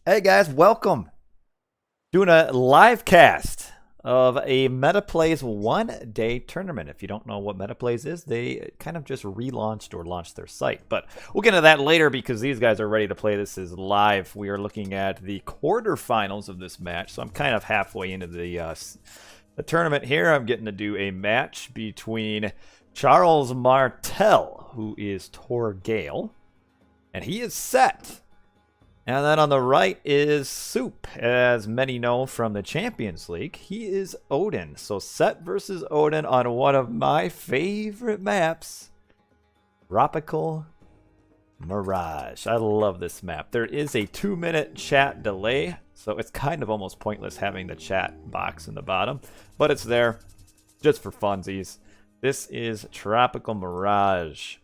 Hey guys, welcome. Doing a live cast of a MetaPlays one-day tournament. If you don't know what MetaPlays is, they kind of just relaunched or launched their site. But we'll get into that later because these guys are ready to play. This is live. We are looking at the quarterfinals of this match. So I'm kind of halfway into the tournament here. I'm getting to do a match between Charles Martel, who is Torgale, and he is set. And then on the right is Soup, as many know from the Champions League. He is Odin. So Set versus Odin on one of my favorite maps, Tropical Mirage. I love this map. There is a 2-minute chat delay, so it's kind of almost pointless having the chat box in the bottom, but it's there just for funsies. This is Tropical Mirage.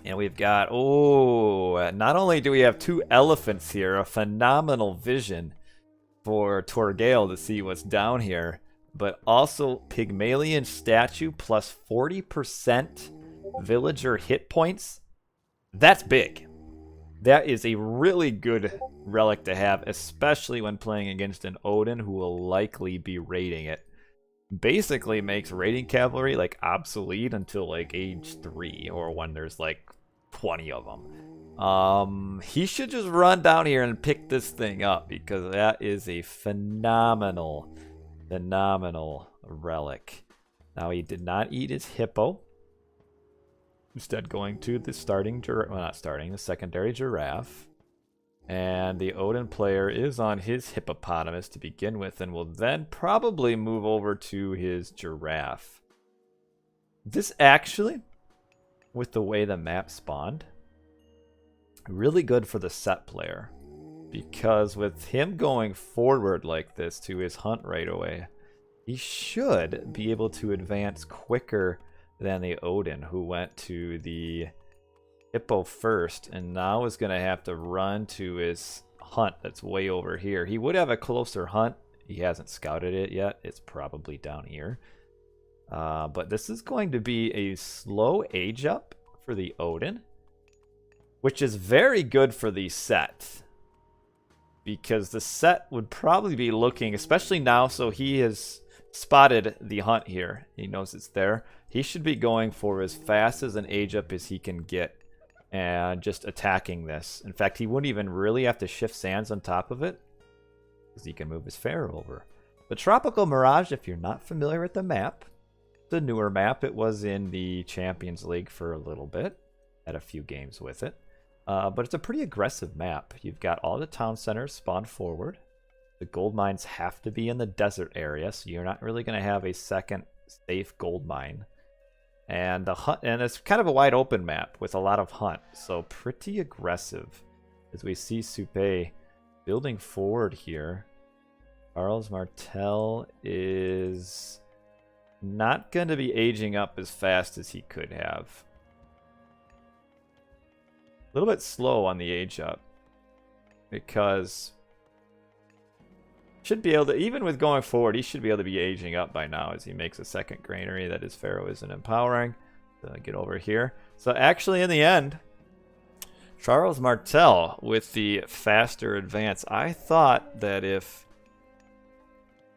And we've got, not only do we have two elephants here, a phenomenal vision for Torgale to see what's down here, but also Pygmalion statue plus 40% villager hit points. That's big. That is a really good relic to have, especially when playing against an Odin who will likely be raiding it. Basically makes raiding cavalry like obsolete until like age 3 or when there's like 20 of them. He should just run down here and pick this thing up because that is a phenomenal relic. Now he did not eat his hippo. Instead going to the the secondary giraffe. And the Odin player is on his hippopotamus to begin with and will then probably move over to his giraffe. This actually, with the way the map spawned, really good for the Set player. Because with him going forward like this to his hunt right away, he should be able to advance quicker than the Odin, who went to the hippo first and now is going to have to run to his hunt that's way over here. He would have a closer hunt. He hasn't scouted it yet. It's probably down here. But this is going to be a slow age up for the Odin, which is very good for the Set. Because the Set would probably be looking, especially now, so he has spotted the hunt here. He knows it's there. He should be going for as fast as an age up as he can get and just attacking this. In fact, he wouldn't even really have to shift sands on top of it because he can move his pharaoh over. The Tropical Mirage, if you're not familiar with the map, it's a newer map. It was in the Champions League for a little bit. Had a few games with it. But it's a pretty aggressive map. You've got all the town centers spawned forward. The gold mines have to be in the desert area, so you're not really going to have a second safe gold mine. And the hunt, and it's kind of a wide open map with a lot of hunt, so pretty aggressive. As we see Soupe building forward here, Charles Martel is not going to be aging up as fast as he could have. A little bit slow on the age up because should be able to, even with going forward, he should be able to be aging up by now as he makes a second granary that his pharaoh isn't empowering. So get over here. So actually in the end, Charles Martel with the faster advance. I thought that if,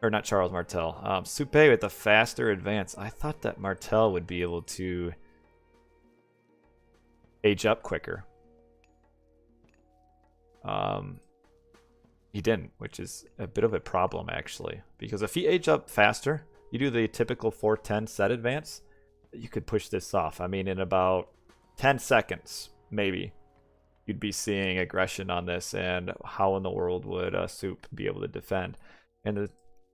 or not Charles Martel, Soupe with the faster advance. I thought that Martel would be able to age up quicker. He didn't, which is a bit of a problem actually, because if he age up faster, you do the typical 410 set advance, you could push this off. I mean, in about 10 seconds, maybe, you'd be seeing aggression on this, and how in the world would Soup be able to defend?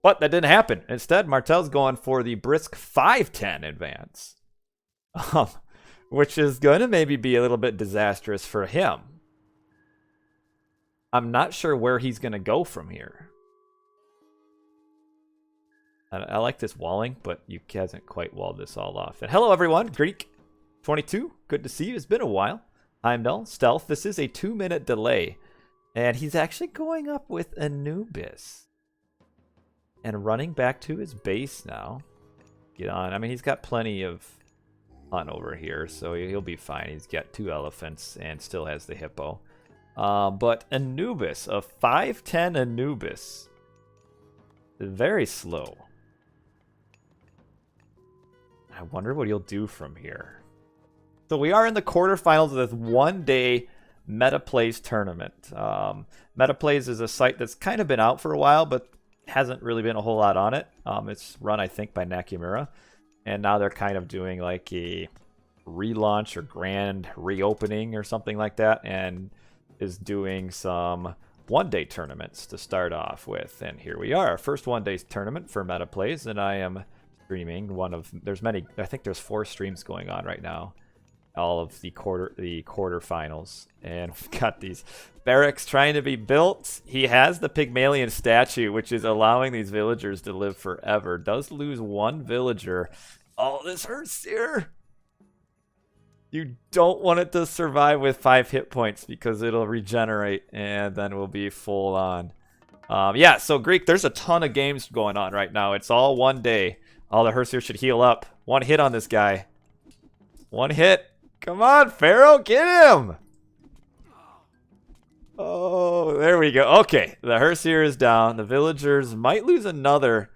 But that didn't happen. Instead, Martel's going for the brisk 510 advance, which is going to maybe be a little bit disastrous for him. I'm not sure where he's going to go from here. I like this walling, but you hasn't quite walled this all off. And hello, everyone. Greek22, good to see you. It's been a while. I'm Null. Stealth. This is a 2-minute delay. And he's actually going up with Anubis. And running back to his base now. Get on. I mean, he's got plenty of hunt over here, so he'll be fine. He's got 2 elephants and still has the hippo. But Anubis, a 5/10 Anubis, very slow. I wonder what he'll do from here. So we are in the quarterfinals of this one-day MetaPlays tournament. MetaPlays is a site that's kind of been out for a while, but hasn't really been a whole lot on it. It's run, I think, by Nakamura. And now they're kind of doing like a relaunch or grand reopening or something like that, and is doing some one-day tournaments to start off with. And here we are, our first one-day tournament for MetaPlays, and I am streaming one of, there's many, I think there's 4 streams going on right now. All of the quarterfinals, and we've got these barracks trying to be built. He has the Pygmalion statue, which is allowing these villagers to live forever. Does lose 1 villager. Oh, this hurts here. You don't want it to survive with 5 hit points because it'll regenerate and then we'll be full on. Yeah, so Greek, there's a ton of games going on right now. It's all one day. All the Herseer should heal up. 1 hit on this guy. 1 hit. Come on, Pharaoh, get him! Oh, there we go. Okay, the Herseer is down. The villagers might lose another.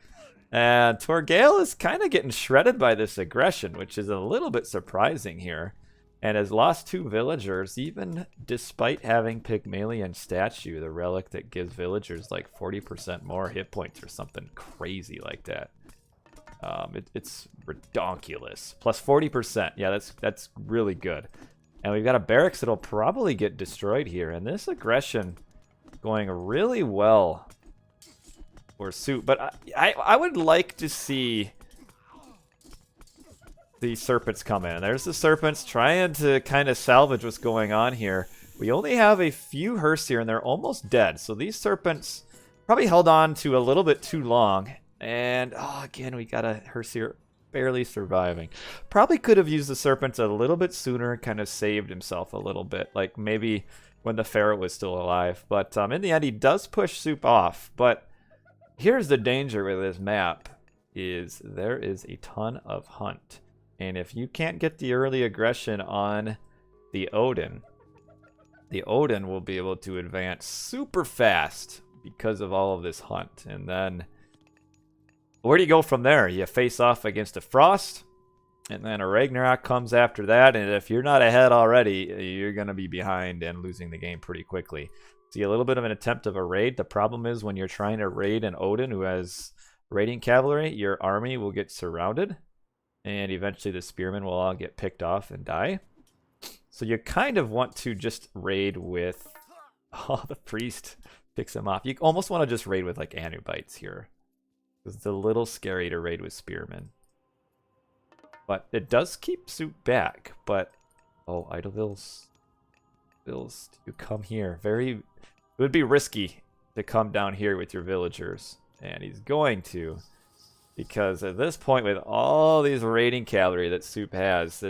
And Torgale is kind of getting shredded by this aggression, which is a little bit surprising here. And has lost 2 villagers, even despite having Pygmalion statue, the relic that gives villagers like 40% more hit points or something crazy like that. It's redonkulous. Plus 40%. Yeah, that's really good. And we've got a barracks that'll probably get destroyed here. And this aggression going really well for Soup. But I would like to see the serpents come in. There's the serpents trying to kind of salvage what's going on here. We only have a few Herseer and they're almost dead. So these serpents probably held on to a little bit too long. And, oh, again, we got a Herseer barely surviving. Probably could have used the serpents a little bit sooner, kind of saved himself a little bit. Like maybe when the Pharaoh was still alive. But in the end, he does push Soup off. But here's the danger with this map, is there is a ton of hunt. And if you can't get the early aggression on the Odin will be able to advance super fast because of all of this hunt. And then where do you go from there? You face off against a Frost, and then a Ragnarok comes after that, and if you're not ahead already, you're going to be behind and losing the game pretty quickly. See a little bit of an attempt of a raid. The problem is when you're trying to raid an Odin who has raiding cavalry, your army will get surrounded, and eventually the spearmen will all get picked off and die. So you kind of want to just raid with... Oh, the priest picks him off. You almost want to just raid with like Anubites here. It's a little scary to raid with spearmen. But it does keep Soup back. But, oh, Idlevilles, you come here. It would be risky to come down here with your villagers. And he's going to. Because at this point, with all these raiding cavalry that Soup has,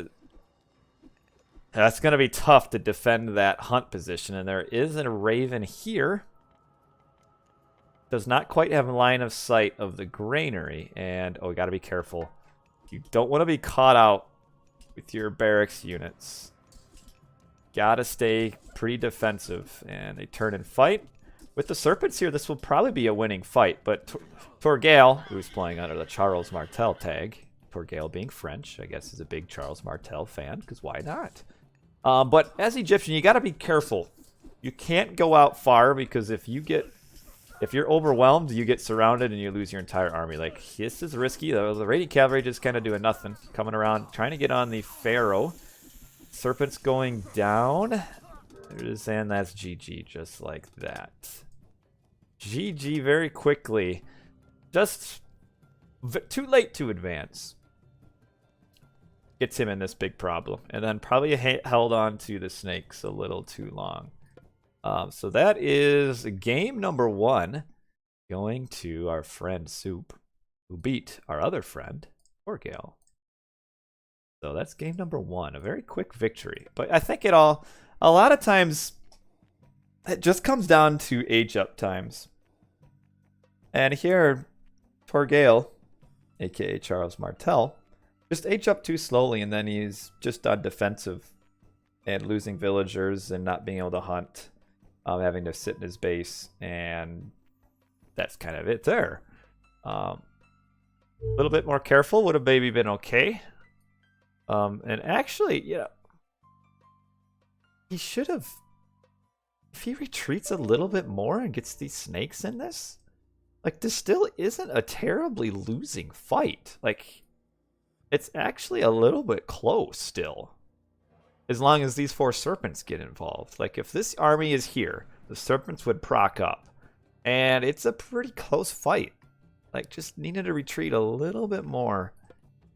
that's going to be tough to defend that hunt position. And there is a Raven here. Does not quite have a line of sight of the granary. And, oh, we got to be careful. You don't want to be caught out with your barracks units. Got to stay pretty defensive. And they turn and fight. With the serpents here, this will probably be a winning fight. But Torgale, who's playing under the Charles Martel tag, Torgale being French, I guess is a big Charles Martel fan, because why not? But as Egyptian, you got to be careful. You can't go out far, because if you're overwhelmed, you get surrounded and you lose your entire army. Like, this is risky. The raiding cavalry just kind of doing nothing. Coming around, trying to get on the Pharaoh. Serpent's going down. There it is, and that's GG, just like that. GG very quickly. Just too late to advance. Gets him in this big problem. And then probably held on to the snakes a little too long. So that is game number 1, going to our friend Soup, who beat our other friend, Torgale. So that's game number 1, a very quick victory. But I think a lot of times, it just comes down to age up times. And here, Torgale, aka Charles Martel, just age up too slowly, and then he's just on defensive and losing villagers and not being able to hunt. having to sit in his base, and that's kind of it there. A little bit more careful would have maybe been okay. And actually, yeah, he should have. If he retreats a little bit more and gets these snakes in this, like, this still isn't a terribly losing fight. Like, it's actually a little bit close still. As long as these 4 serpents get involved. Like, if this army is here, the serpents would proc up. And it's a pretty close fight. Like, just needed to retreat a little bit more.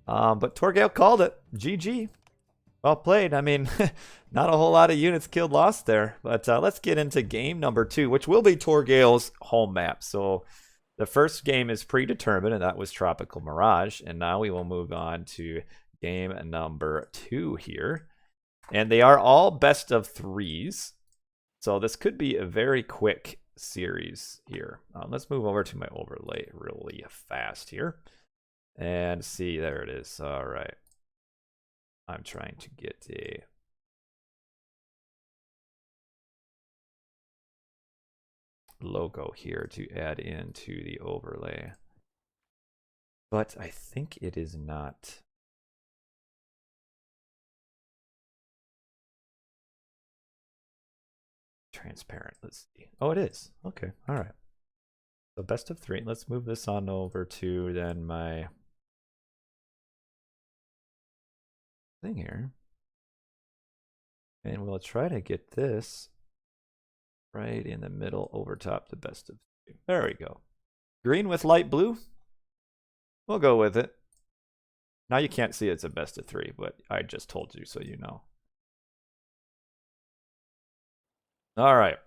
But Torgale called it. GG. Well played. I mean, not a whole lot of units killed lost there. But let's get into game number 2, which will be Torgale's home map. So the first game is predetermined, and that was Tropical Mirage. And now we will move on to game number 2 here. And they are all best of 3s. So this could be a very quick series here. Let's move over to my overlay really fast here. And see, there it is. All right. I'm trying to get a logo here to add into the overlay. But I think it is not transparent. Let's see. Oh, it is. Okay. All right. So best of 3. Let's move this on over to then my thing here. And we'll try to get this right in the middle over top the best of 3. There we go. Green with light blue. We'll go with it. Now you can't see it's a best of 3, but I just told you so you know. All right.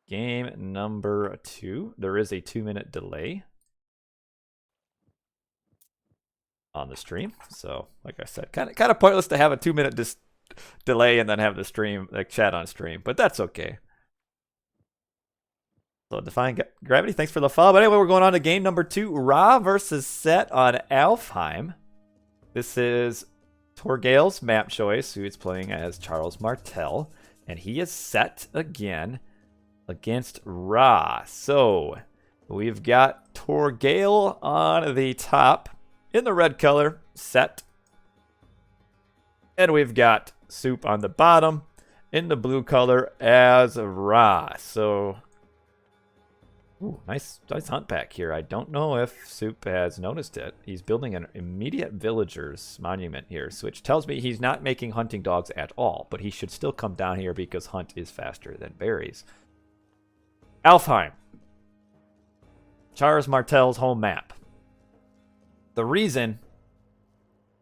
Game number 2. There is a 2-minute delay on the stream. So, like I said, kind of pointless to have a 2-minute delay and then have the stream, like, chat on stream, but that's okay. So, Defying Gravity, thanks for the follow. But anyway, we're going on to game number 2, Ra versus Set on Alfheim. This is Torgale's map choice, who is playing as Charles Martel, and he is Set again against Ra. So, we've got Torgale on the top in the red color, Set. And we've got Soup on the bottom in the blue color as Ra. So, ooh, nice hunt pack here. I don't know if Soup has noticed it. He's building an immediate villager's monument here, which tells me he's not making hunting dogs at all, but he should still come down here because hunt is faster than berries. Alfheim. Charles Martel's home map. The reason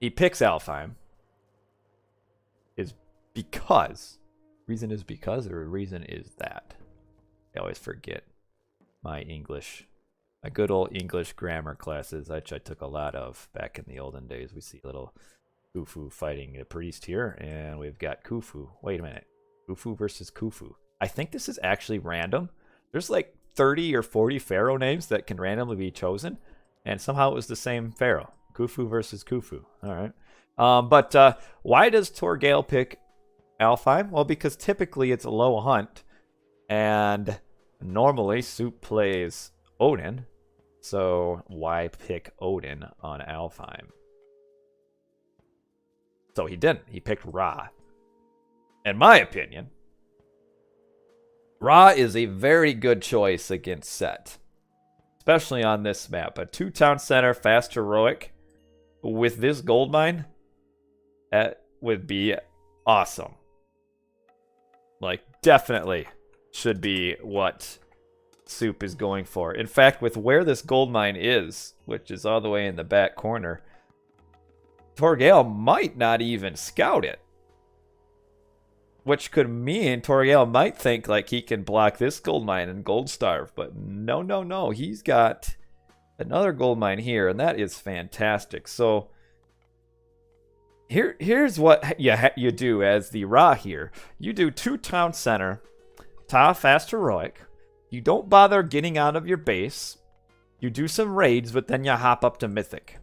he picks Alfheim is because. Reason is because, or reason is that. I always forget my English. My good old English grammar classes, which I took a lot of back in the olden days. We see little Khufu fighting a priest here, and we've got Khufu. Wait a minute. Khufu versus Khufu. I think this is actually random. There's like 30 or 40 pharaoh names that can randomly be chosen, and somehow it was the same pharaoh. Khufu versus Khufu. All right. But why does Torgale pick Alfheim? Well, because typically it's a low hunt, and normally Soup plays Odin. So why pick Odin on Alfheim? So he didn't. He picked Ra. In my opinion, Ra is a very good choice against Set. Especially on this map. A 2-town center, fast heroic. With this gold mine, that would be awesome. Like, definitely should be what Soup is going for. In fact, with where this gold mine is, which is all the way in the back corner, Torgale might not even scout it. Which could mean Torgale might think like he can block this gold mine and gold starve. But no. He's got another gold mine here, and that is fantastic. So here's what you do as the Ra here. You do 2-town center, fast heroic. You don't bother getting out of your base. You do some raids, but then you hop up to mythic.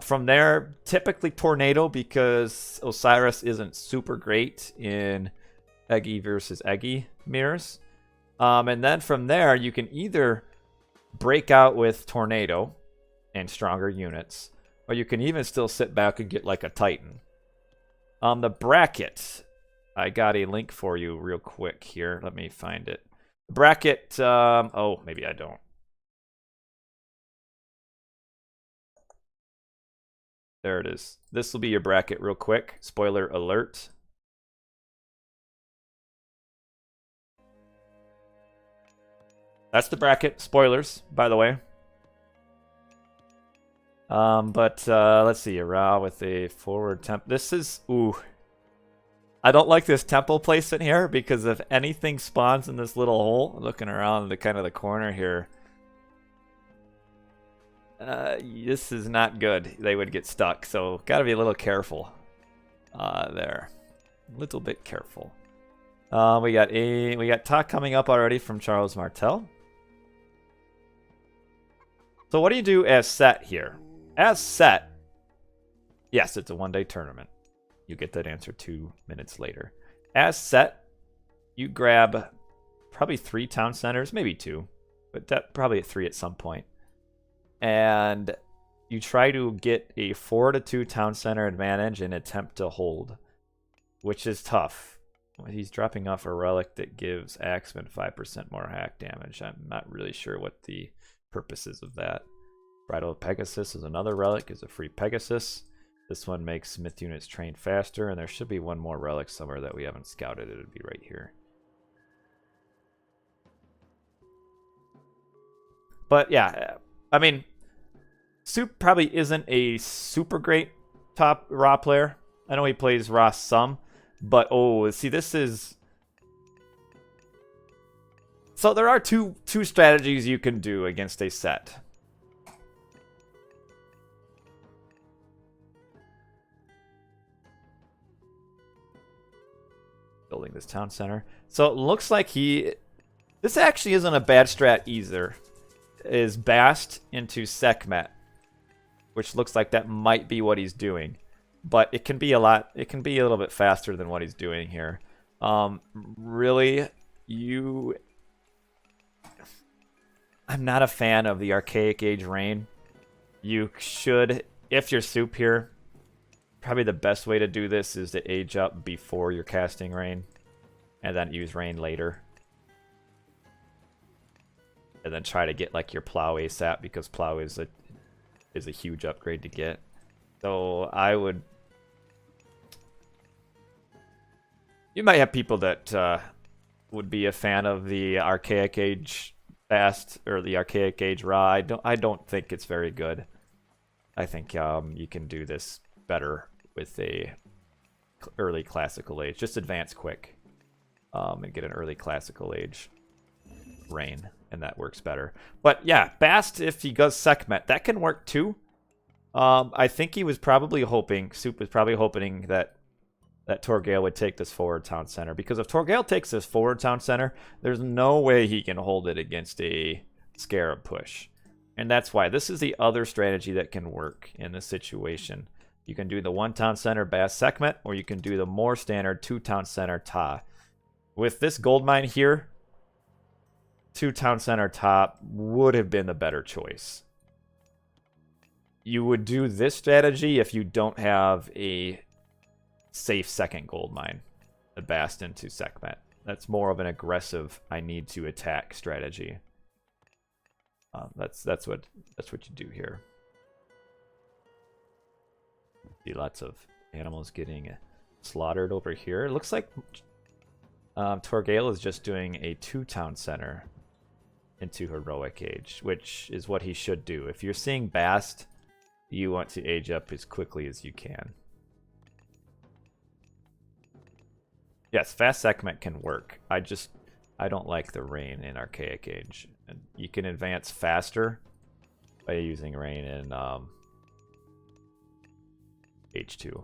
From there, typically tornado, because Osiris isn't super great in Eggy versus Eggy mirrors. And then from there, you can either break out with Tornado and stronger units, or you can even still sit back and get like a Titan. The bracket, I got a link for you real quick here. Let me find it. Bracket, oh, maybe I don't. There it is. This will be your bracket real quick. Spoiler alert. That's the bracket. Spoilers, by the way. Let's see. Ra with a forward temp. This is... Ooh. I don't like this temple placement here because if anything spawns in this little hole, looking around the kind of the corner here, this is not good. They would get stuck, so gotta be a little careful. There, a little bit careful. We got talk coming up already from Charles Martel. So what do you do as set here? As set, yes, it's a one-day tournament. You get that answer 2 minutes later. As set, you grab probably 3 town centers, maybe 2, but probably 3 at some point. And you try to get a 4-2 town center advantage and attempt to hold, which is tough. He's dropping off a relic that gives Axeman 5% more hack damage. I'm not really sure what the purpose is of that. Bridle of Pegasus is another relic, is a free Pegasus. This one makes Smith units train faster, and there should be one more relic somewhere that we haven't scouted. It would be right here. But yeah, I mean, Soup probably isn't a super great top Ra player. I know he plays Ra some, but oh, see, this is... So there are two strategies you can do against a set. Building this town center. So it looks like this actually isn't a bad strat either. Is Bast into Sekhmet, which looks like that might be what he's doing. But it can be a little bit faster than what he's doing here. Really, I'm not a fan of the Archaic Age Rain. You should, if you're Soup here, probably the best way to do this is to age up before you're casting Rain, and then use Rain later. And then try to get like your Plow ASAP, because Plow is a huge upgrade to get. So I would... You might have people that would be a fan of the Archaic Age Fast or the Archaic Age Ra. I don't think it's very good. I think you can do this better with a early Classical Age. Just advance quick and get an early Classical Age Rain, and that works better. But yeah, Bast, if he goes Sekhmet, that can work too. I think he was probably hoping, Soup was probably hoping that Torgale would take this forward town center, because if Torgale takes this forward town center, there's no way he can hold it against a Scarab push. And that's why this is the other strategy that can work in this situation. You can do the 1 town center Bast Sekhmet, or you can do the more standard 2 town center Ta. With this gold mine here, 2 town center Ta would have been the better choice. You would do this strategy if you don't have a safe second gold mine, the Bast into Sekhmet. That's more of an aggressive, I need to attack strategy. That's what you do here. See lots of animals getting slaughtered over here. It looks like Torgale is just doing a 2 town center into Heroic Age, which is what he should do. If you're seeing Bast, you want to age up as quickly as you can. Yes, fast Sekhmet can work. I don't like the Rain in Archaic Age. And you can advance faster by using Rain in H2.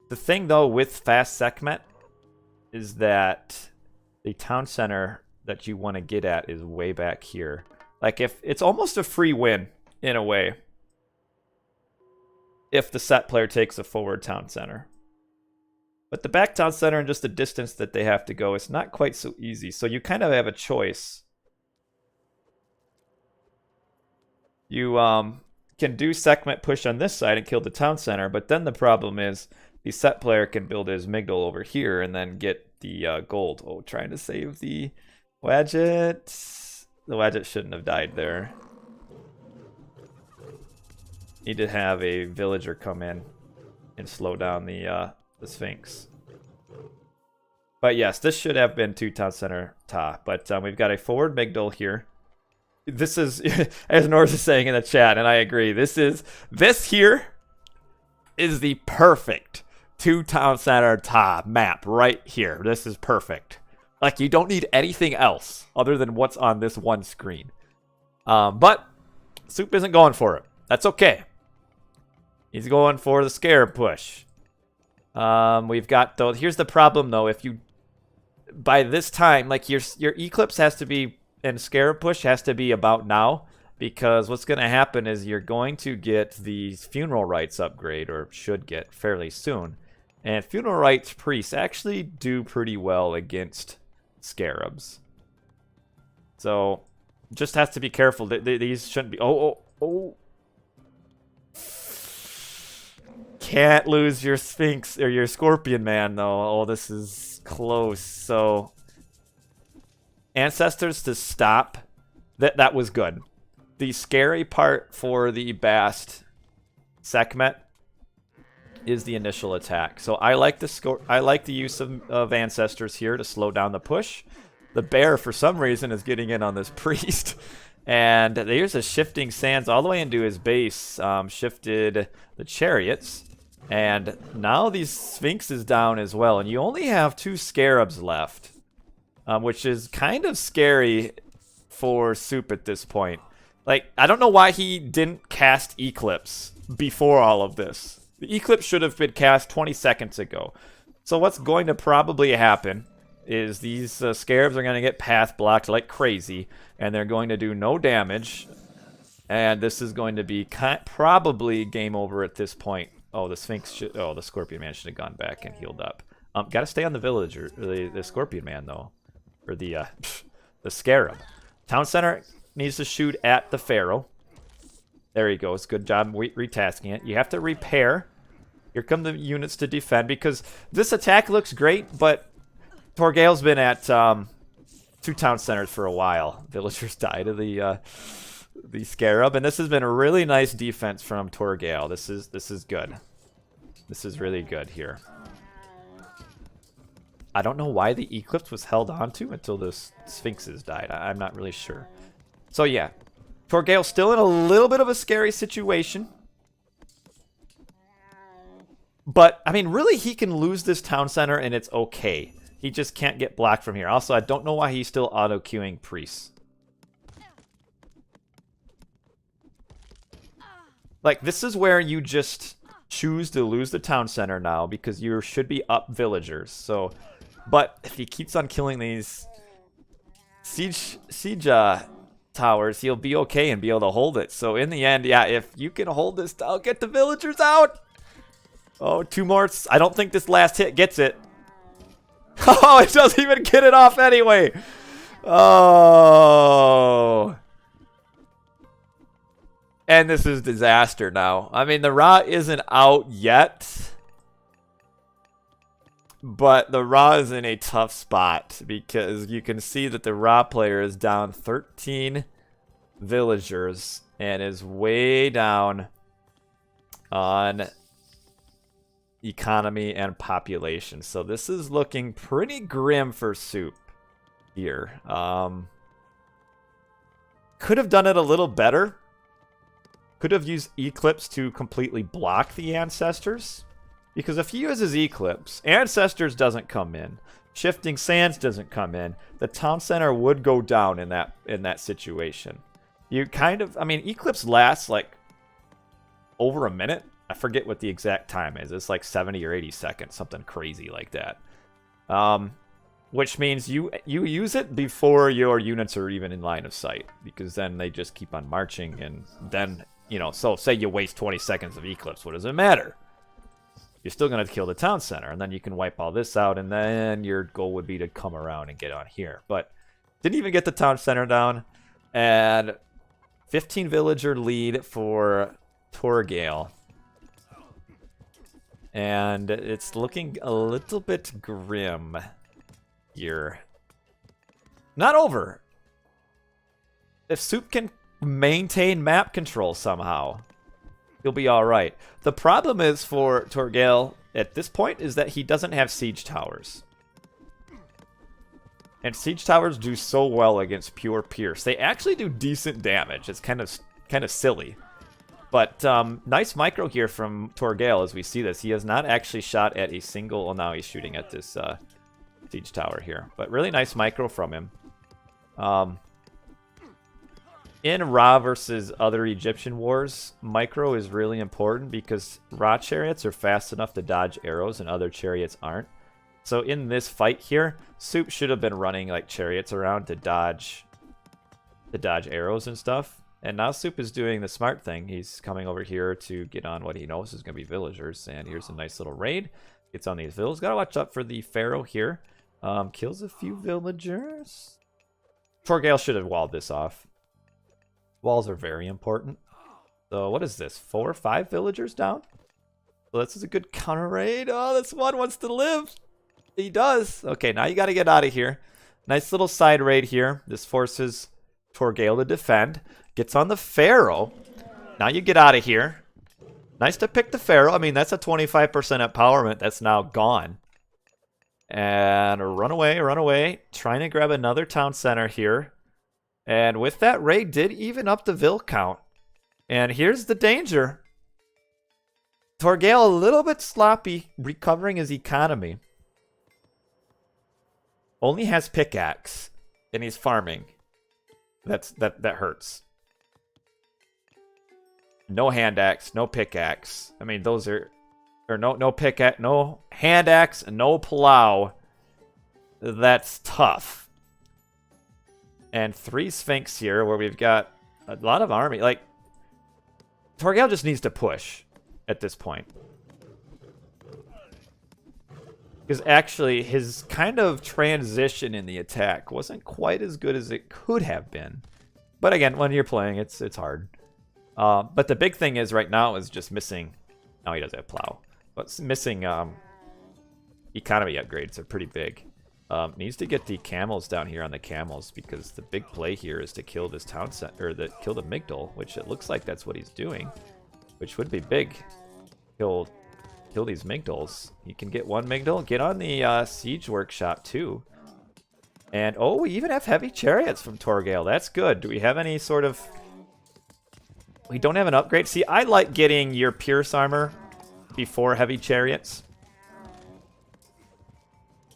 The thing though with fast Sekhmet is that the town center that you want to get at is way back here. Like, if it's almost a free win in a way if the set player takes a forward town center. But the back town center and just the distance that they have to go, it's not quite so easy. So you kind of have a choice. You can do segment push on this side and kill the town center, but then the problem is the set player can build his Migdal over here and then get the gold. Oh, trying to save the Wadget. The Wadget shouldn't have died there. Need to have a villager come in and slow down the Sphinx. But yes, this should have been 2 town center Ta. But we've got a forward Migdal here. This is, as Norris is saying in the chat, and I agree, this here is the perfect 2 town center Ta map right here. This is perfect. Like, you don't need anything else other than what's on this one screen. But Soup isn't going for it. That's okay. He's going for the Scarab push. We've got, though, here's the problem, though. If you, by this time, like, your Eclipse has to be, and Scarab push has to be about now, because what's going to happen is you're going to get the Funeral Rites upgrade, or should get fairly soon. And Funeral Rites priests actually do pretty well against Scarabs. So, just has to be careful. These shouldn't be, oh. Can't lose your Sphinx or your Scorpion Man, though. Oh, this is close. So, Ancestors to stop. That was good. The scary part for the Bast Sekhmet is the initial attack. So I like the use of Ancestors here to slow down the push. The bear, for some reason, is getting in on this priest. And there's a shifting sands all the way into his base. Shifted the chariots. And now these Sphinx is down as well. And you only have 2 Scarabs left. Which is kind of scary for Soup at this point. Like, I don't know why he didn't cast Eclipse before all of this. The Eclipse should have been cast 20 seconds ago. So what's going to probably happen is these Scarabs are going to get path blocked like crazy. And they're going to do no damage. And this is going to be probably game over at this point. Oh, the Sphinx should... Oh, the Scorpion Man should have gone back and healed up. Got to stay on the villager, the Scorpion Man, though. Or the Scarab. Town Center needs to shoot at the Pharaoh. There he goes. Good job retasking it. You have to repair. Here come the units to defend, because this attack looks great, but Torgale's been at 2 town centers for a while. Villagers died of the Scarab, and this has been a really nice defense from Torgale. This is good. This is really good here. I don't know why the Eclipse was held onto until the Sphinxes died. I'm not really sure. So yeah, Torgale's still in a little bit of a scary situation. But, I mean, really, he can lose this town center and it's okay. He just can't get blocked from here. Also, I don't know why he's still auto-queuing priests. Like, this is where you just choose to lose the town center now, because you should be up villagers. So, but if he keeps on killing these siege towers, he'll be okay and be able to hold it. So in the end, yeah, if you can hold this, I'll get the villagers out. Oh, 2 more. I don't think this last hit gets it. Oh, it doesn't even get it off anyway. Oh. And this is disaster now. I mean, the Ra isn't out yet. But the Ra is in a tough spot, because you can see that the Ra player is down 13 villagers and is way down on economy and population. So this is looking pretty grim for Soup here. Could have done it a little better. Could have used Eclipse to completely block the Ancestors. Because if he uses Eclipse, Ancestors doesn't come in. Shifting Sands doesn't come in. The town center would go down in that situation. You kind of... I mean, Eclipse lasts like over a minute. I forget what the exact time is. It's like 70 or 80 seconds. Something crazy like that. Which means you use it before your units are even in line of sight. Because then they just keep on marching. And then, you know, so say you waste 20 seconds of Eclipse. What does it matter? you're still going to kill the town center. And then you can wipe all this out. And then your goal would be to come around and get on here. But didn't even get the town center down. And 15 villager lead for Torgale. And it's looking a little bit grim here. Not over. If Soup can maintain map control somehow, he'll be alright. The problem is for Torgale at this point is that he doesn't have siege towers. And siege towers do so well against pure Pierce. They actually do decent damage. It's kind of silly. But nice micro here from Torgale as we see this. He has not actually shot at a single... Well, now he's shooting at this siege tower here. But really nice micro from him. In Ra versus other Egyptian wars, micro is really important because Ra chariots are fast enough to dodge arrows and other chariots aren't. So in this fight here, Soup should have been running like chariots around to dodge arrows and stuff. And now Soup is doing the smart thing. He's coming over here to get on what he knows is going to be villagers. And here's a nice little raid. Gets on these villas. Got to watch out for the Pharaoh here. Kills a few villagers. Torgale should have walled this off. Walls are very important. So what is this? 4 or 5 villagers down? So this is a good counter raid. Oh, this one wants to live. He does. Okay, now you got to get out of here. Nice little side raid here. This forces Torgale to defend. Gets on the Pharaoh. Now you get out of here. Nice to pick the Pharaoh. I mean, that's a 25% empowerment that's now gone. And run away, run away. Trying to grab another town center here. And with that raid, did even up the Vill count. And here's the danger. Torgale a little bit sloppy, recovering his economy. Only has pickaxe, and he's farming. That hurts. No hand axe, no pickaxe. I mean, those are... Or no pickaxe, no hand axe, and no plow. That's tough. And 3 Sphinx here, where we've got a lot of army. Like, Torgale just needs to push at this point. Because actually, his kind of transition in the attack wasn't quite as good as it could have been. But again, when you're playing, it's hard. But the big thing is right now is just missing... No, he does have plow. But missing economy upgrades are pretty big. Needs to get the camels down here on the camels because the big play here is to kill this town center, or kill the Migdol, which it looks like that's what he's doing, which would be big. Kill these Migdols. You can get 1 Migdol. Get on the siege workshop too. And oh, we even have heavy chariots from Torgale. That's good. Do we have any sort of... We don't have an upgrade. See, I like getting your Pierce armor before heavy chariots.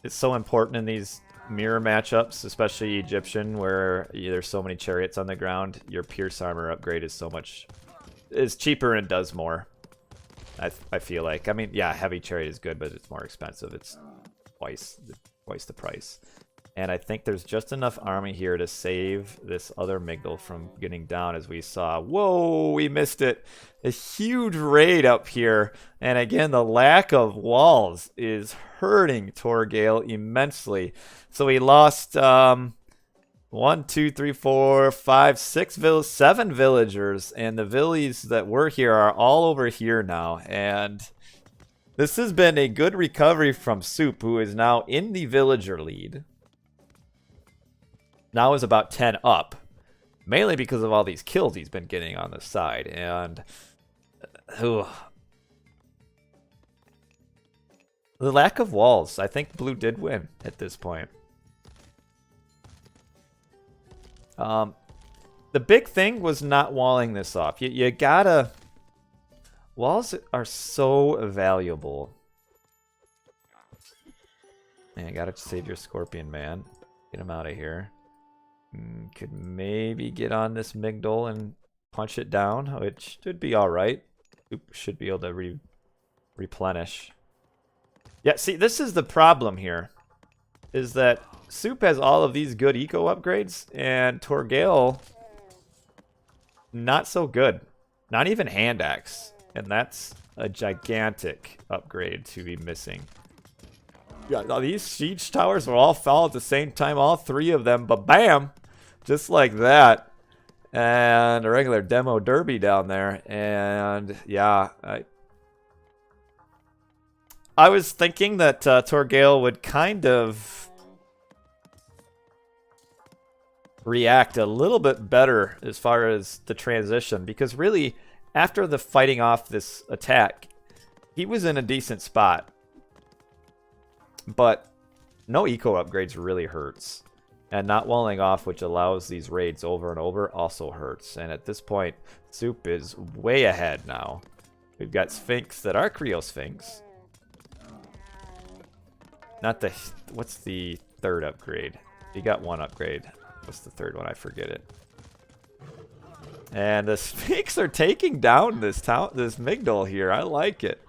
It's so important in these mirror matchups, especially Egyptian, where there's so many chariots on the ground. Your Pierce armor upgrade is cheaper and does more. I feel like. I mean, yeah, heavy chariot is good, but it's more expensive. It's twice the price. And I think there's just enough army here to save this other Migdol from getting down, as we saw. Whoa, we missed it. A huge raid up here. And again, the lack of walls is hurting Torgale immensely. So he lost 1, 2, 3, 4, 5, 6, 7 villagers. And the villies that were here are all over here now. And this has been a good recovery from Soup, who is now in the villager lead. Now is about 10 up, mainly because of all these kills he's been getting on the side. And the lack of walls. I think Blue did win at this point. The big thing was not walling this off. You gotta... Walls are so valuable. And you gotta save your Scorpion Man. Get him out of here. Could maybe get on this Migdol and punch it down, which should be alright. Should be able to replenish. Yeah, see, this is the problem here. Is that Soup has all of these good eco upgrades, and Torgale, not so good. Not even hand axe. And that's a gigantic upgrade to be missing. Yeah, now these siege towers will all fall at the same time, all 3 of them, but bam! Just like that. And a regular demo derby down there. And yeah, I was thinking that Torgale would kind of react a little bit better as far as the transition, because really, after the fighting off this attack, he was in a decent spot. But no eco upgrades really hurts. And not walling off, which allows these raids over and over, also hurts. And at this point, Soup is way ahead now. We've got Sphinx that are Creo Sphinx. Not the... What's the 3rd upgrade? You got 1 upgrade. What's the 3rd one? I forget it. And the Sphinx are taking down this Migdol here. I like it.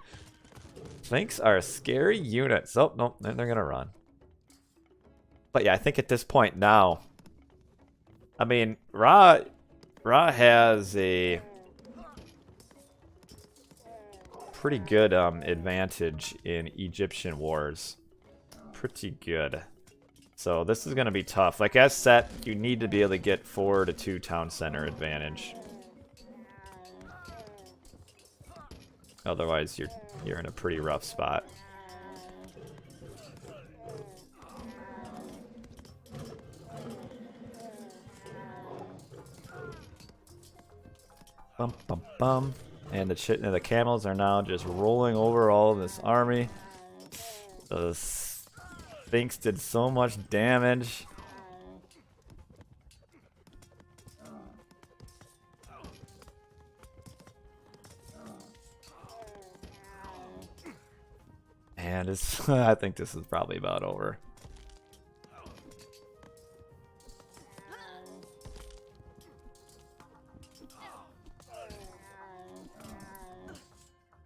Sphinx are scary units. Oh, no, they're going to run. But yeah, I think at this point now, I mean, Ra has a pretty good advantage in Egyptian wars. Pretty good. So this is going to be tough. Like as set, you need to be able to get 4 to 2 town center advantage. Otherwise, you're in a pretty rough spot. Bum, bum, bum. And the camels are now just rolling over all of this army. The Sphinx did so much damage. And it's, I think this is probably about over.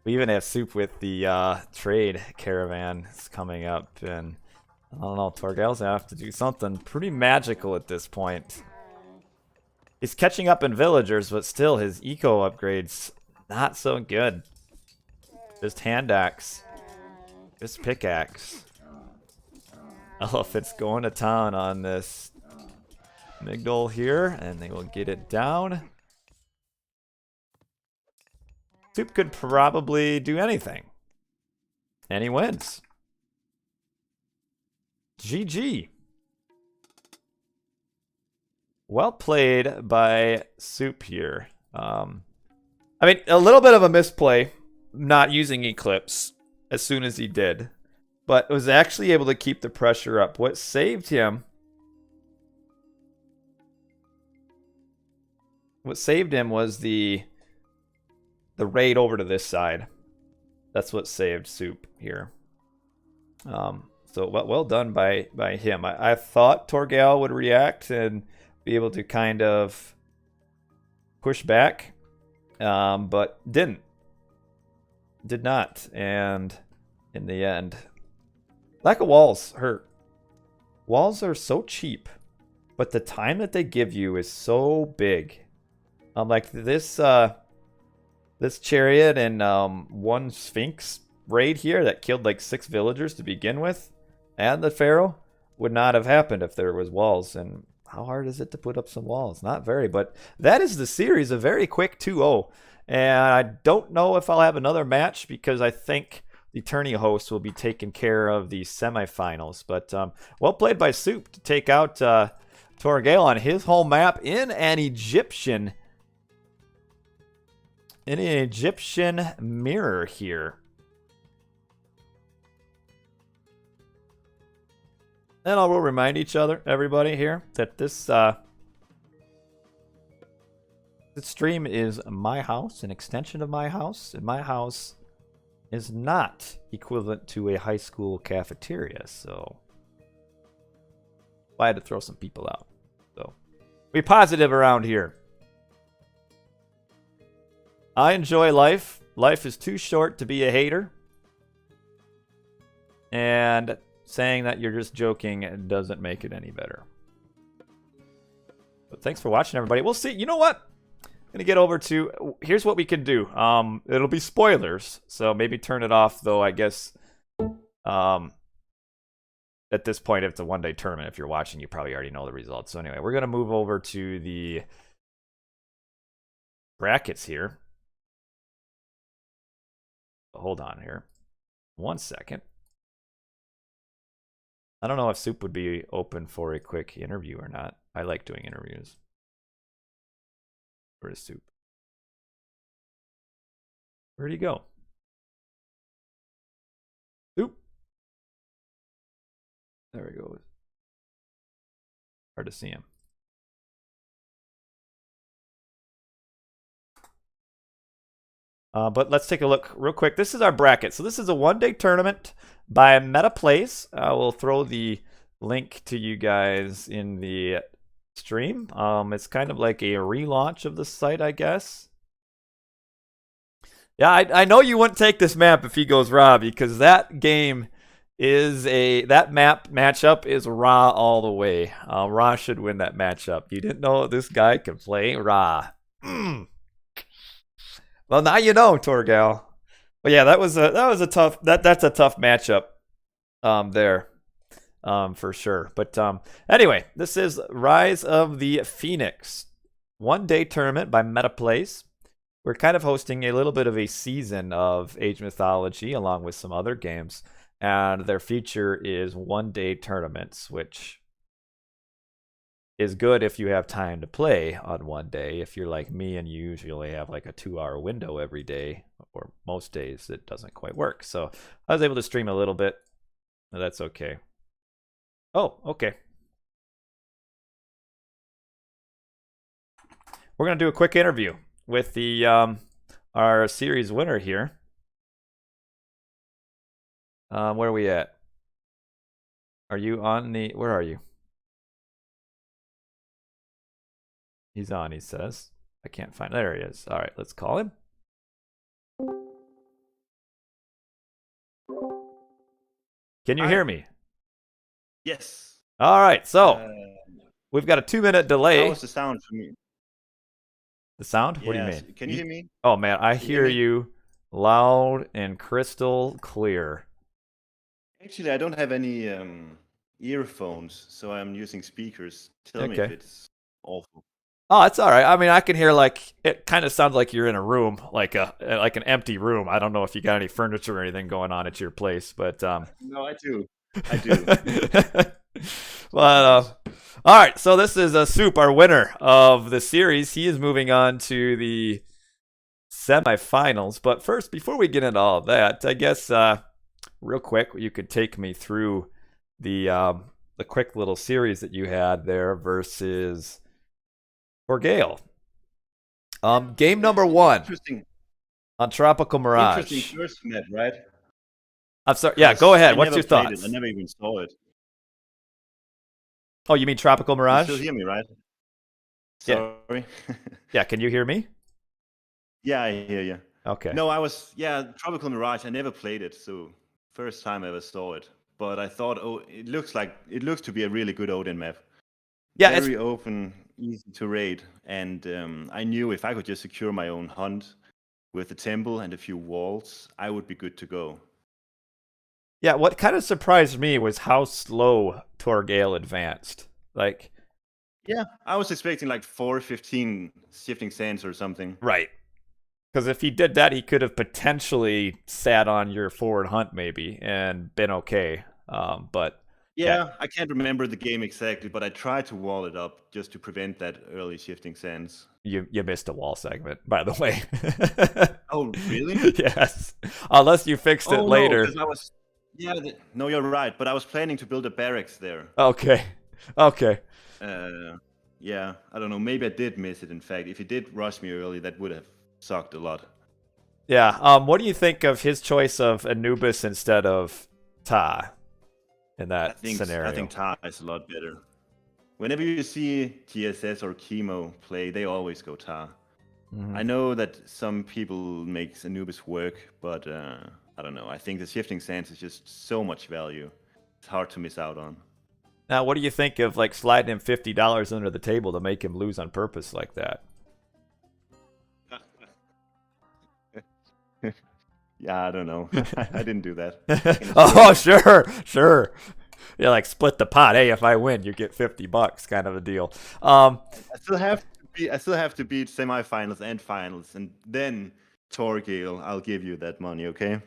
We even have Soup with the trade caravan coming up, and I don't know, Torgale's gonna have to do something pretty magical at this point. He's catching up in villagers, but still his eco upgrades not so good. Just hand axe. Just pickaxe. Elephant's going to town on this Migdol here, and they will get it down. Soup could probably do anything. And he wins. GG. Well played by Soup here. I mean, a little bit of a misplay not using Eclipse as soon as he did. But was actually able to keep the pressure up. What saved him... What saved him was the raid over to this side. That's what saved Soup here. So well done by him. I thought Torgale would react and be able to kind of push back, but didn't. Did not. And in the end, lack of walls hurt. Walls are so cheap, but the time that they give you is so big. Like this chariot and one Sphinx raid here that killed like 6 villagers to begin with, and the Pharaoh would not have happened if there was walls. And how hard is it to put up some walls? Not very, but that is the series, a very quick 2-0. And I don't know if I'll have another match because I think the tourney host will be taking care of the semifinals. But well played by Soup to take out Torgale on his home map in an Egyptian mirror here. And I will remind everybody here, that this stream is my house, an extension of my house, and my house is not equivalent to a high school cafeteria, so I had to throw some people out. So be positive around here. I enjoy life. Life is too short to be a hater. And saying that you're just joking doesn't make it any better. But thanks for watching, everybody. We'll see. You know what? gonna get over to. Here's what we can do. It'll be spoilers, so maybe turn it off. Though I guess, at this point, if it's a one-day tournament, if you're watching, you probably already know the results. So anyway, we're gonna move over to the brackets here. Hold on here, 1 second. I don't know if Soup would be open for a quick interview or not. I like doing interviews. Where is Soup? Where'd he go? Soup. There he goes. Hard to see him. But let's take a look real quick. This is our bracket. So this is a one-day tournament by MetaPlays. I will throw the link to you guys in the stream. It's kind of like a relaunch of the site, I guess. Yeah, I know you wouldn't take this map if he goes raw, because that game is that matchup is raw all the way. Raw should win that matchup. You didn't know this guy could play raw. Well, now you know, Torgale. But yeah, that's a tough matchup there. For sure. But anyway, this is Rise of the Phoenix. One-day tournament by MetaPlays. We're kind of hosting a little bit of a season of Age Mythology along with some other games. And their feature is one-day tournaments, which is good if you have time to play on one day. If you're like me and you usually have like a 2-hour window every day, or most days, it doesn't quite work. So I was able to stream a little bit. But that's okay. Oh, okay. We're going to do a quick interview with the our series winner here. Where are we at? Are you on the... Where are you? He's on, he says. I can't find... There he is. All right, let's call him. Can you hear me? Yes. All right, so we've got a 2-minute delay. How was the sound for me? The sound? What do you mean? Can you hear me? Oh, man, I hear you loud and crystal clear. Actually, I don't have any earphones, so I'm using speakers. Tell me if it's awful. Oh, it's all right. I mean, I can hear, like, it kind of sounds like you're in a room, like an empty room. I don't know if you got any furniture or anything going on at your place, but no, I do. I do. But all right, so this is Soup, our winner of the series. He is moving on to the semifinals. But first, before we get into all of that, I guess real quick, you could take me through the quick little series that you had there versus Torgale. Game number 1 on Tropical Mirage. Interesting first map, right? I'm sorry. Yeah, go ahead. What's your thoughts? I never even saw it. Oh, you mean Tropical Mirage? You still hear me, right? Yeah. Sorry. Yeah, can you hear me? Yeah, I hear you. Okay. No, Tropical Mirage, I never played it, so first time I ever saw it. But I thought, it looks to be a really good Odin map. Yeah, very open, easy to raid, and I knew if I could just secure my own hunt with a temple and a few walls, I would be good to go. Yeah, what kind of surprised me was how slow Torgale advanced. Like, yeah, I was expecting like 4:15 shifting sands or something. Right. Because if he did that, he could have potentially sat on your forward hunt maybe and been okay. But yeah, I can't remember the game exactly, but I tried to wall it up just to prevent that early shifting sands. You missed a wall segment, by the way. Oh, really? Yes. Unless you fixed it later. No, you're right. But I was planning to build a barracks there. Okay. Yeah, I don't know. Maybe I did miss it, in fact. If he did rush me early, that would have sucked a lot. Yeah. What do you think of his choice of Anubis instead of Ta in that scenario? I think Ta is a lot better. Whenever you see TSS or Chemo play, they always go Ta. Mm-hmm. I know that some people make Anubis work, but I don't know. I think the shifting sands is just so much value. It's hard to miss out on. Now, what do you think of like sliding him $50 under the table to make him lose on purpose like that? Yeah, I don't know. I didn't do that. Oh, sure. Yeah, like split the pot. Hey, if I win, you get $50, kind of a deal. I still have to beat semifinals and finals, and then Torgale, I'll give you that money, okay?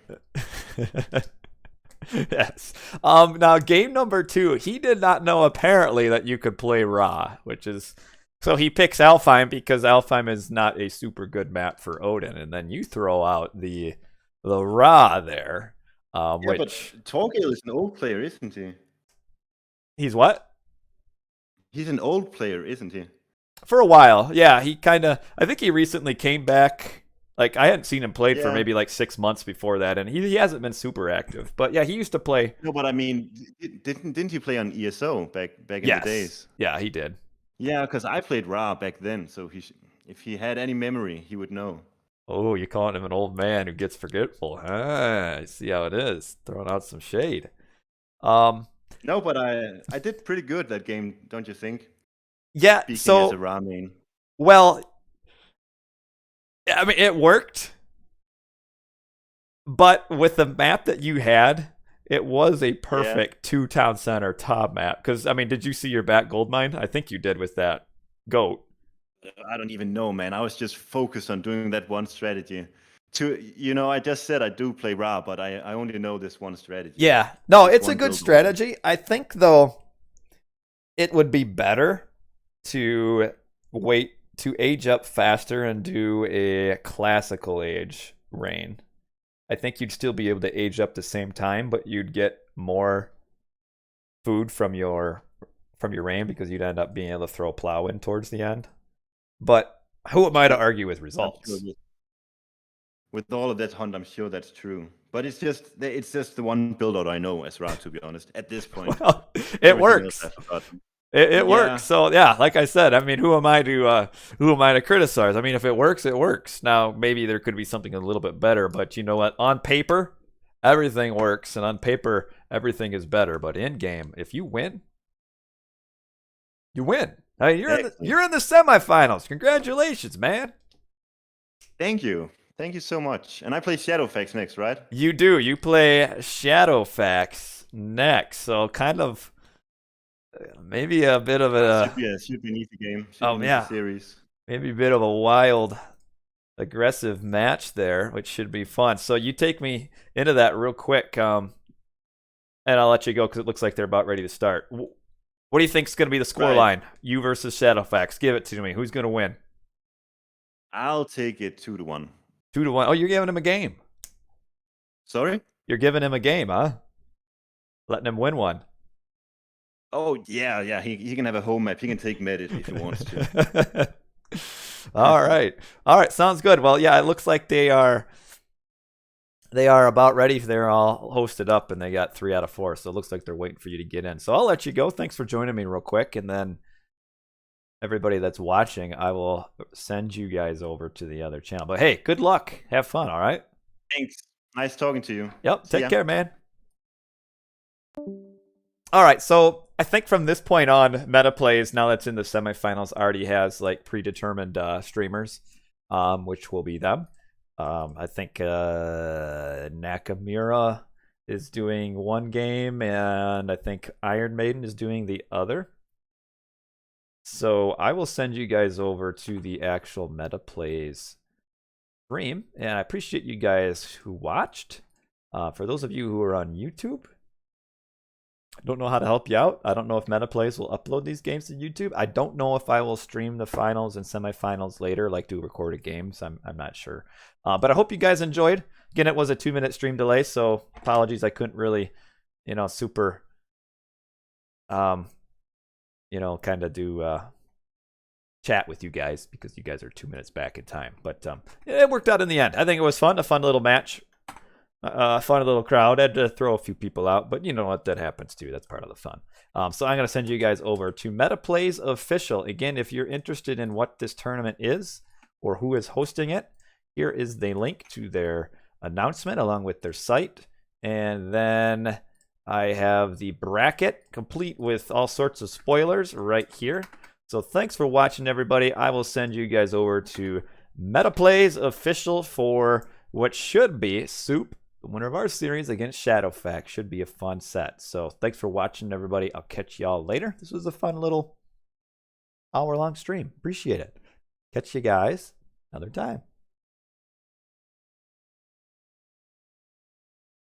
Yes. Now game number 2, he did not know apparently that you could play Ra, which is so he picks Alfheim because Alfheim is not a super good map for Odin, and then you throw out the Ra there, Yeah, which but Torgale is an old player, isn't he? he's what? He's an old player, isn't he? For a while, yeah. He kind of, I think he recently came back. Like I hadn't seen him played for maybe like 6 months before that, and he hasn't been super active. But yeah, he used to play. No, but I mean, didn't he play on ESO back in Yes. the days? Yeah, he did. Yeah, because I played Ra back then, so if he had any memory, he would know. Oh, you're calling him an old man who gets forgetful, huh? I see how it is. Throwing out some shade. No, but I did pretty good that game, don't you think? Yeah. Speaking So as a Ra main. well, I mean, it worked, but with the map that you had, it was a perfect 2-town center top map. Because I mean, did you see your back gold mine? I think you did with that goat. I don't even know, man. I was just focused on doing that one strategy. I just said I do play Ra, but I only know this one strategy. Yeah, no, it's a good strategy. I think though, it would be better to wait to age up faster and do a classical age reign. I think you'd still be able to age up the same time, but you'd get more food from your reign because you'd end up being able to throw plow in towards the end. But who am I to argue with results? With all of that hunt, I'm sure that's true. But it's just the one build out I know as Ra, to be honest. At this point, well, it works. It works. So yeah, like I said, I mean, who am I to criticize? I mean, if it works, it works. Now maybe there could be something a little bit better, but you know what? On paper, everything works, and on paper, everything is better. But in game, if you win, you win. I mean, you're in the semifinals. Congratulations, man. Thank you so much. And I play Shadowfax next, right? You do. You play Shadowfax next. So kind of. Maybe a bit of a should be an easy game. Series. Maybe a bit of a wild, aggressive match there, which should be fun. So you take me into that real quick, and I'll let you go because it looks like they're about ready to start. What do you think is going to be the score line? You versus Shadowfax. Give it to me. Who's going to win? I'll take it 2-1. 2-1. Oh, you're giving him a game. Sorry? You're giving him a game, huh? Letting him win one. Oh, yeah. He can have a home map. He can take Medit if he wants to. All right. Sounds good. Well, yeah, it looks like they are about ready. They're all hosted up, and they got 3 out of 4. So it looks like they're waiting for you to get in. So I'll let you go. Thanks for joining me real quick. And then everybody that's watching, I will send you guys over to the other channel. But hey, good luck. Have fun, all right? Thanks. Nice talking to you. Yep. Take care, man. All right, so I think from this point on, MetaPlays, now that's in the semifinals, already has like predetermined streamers, which will be them. I think Nakamura is doing one game, and I think Iron Maiden is doing the other. So I will send you guys over to the actual MetaPlays stream, and I appreciate you guys who watched. For those of you who are on YouTube, I don't know how to help you out. I don't know if MetaPlays will upload these games to YouTube. I don't know if I will stream the finals and semifinals later, like do recorded games. I'm not sure. But I hope you guys enjoyed. Again, it was a 2-minute stream delay, so apologies. I couldn't really, super, kind of do chat with you guys because you guys are 2 minutes back in time. But it worked out in the end. I think it was fun. A fun little match. Fun little crowd. I had to throw a few people out, but you know what? That happens too. That's part of the fun. So I'm going to send you guys over to MetaPlays Official. Again, if you're interested in what this tournament is or who is hosting it, here is the link to their announcement along with their site. And then I have the bracket complete with all sorts of spoilers right here. So thanks for watching, everybody. I will send you guys over to MetaPlays Official for what should be Soup, the winner of our series, against Shadowfax. Should be a fun set. So thanks for watching, everybody. I'll catch y'all later. This was a fun little hour-long stream. Appreciate it. Catch you guys another time.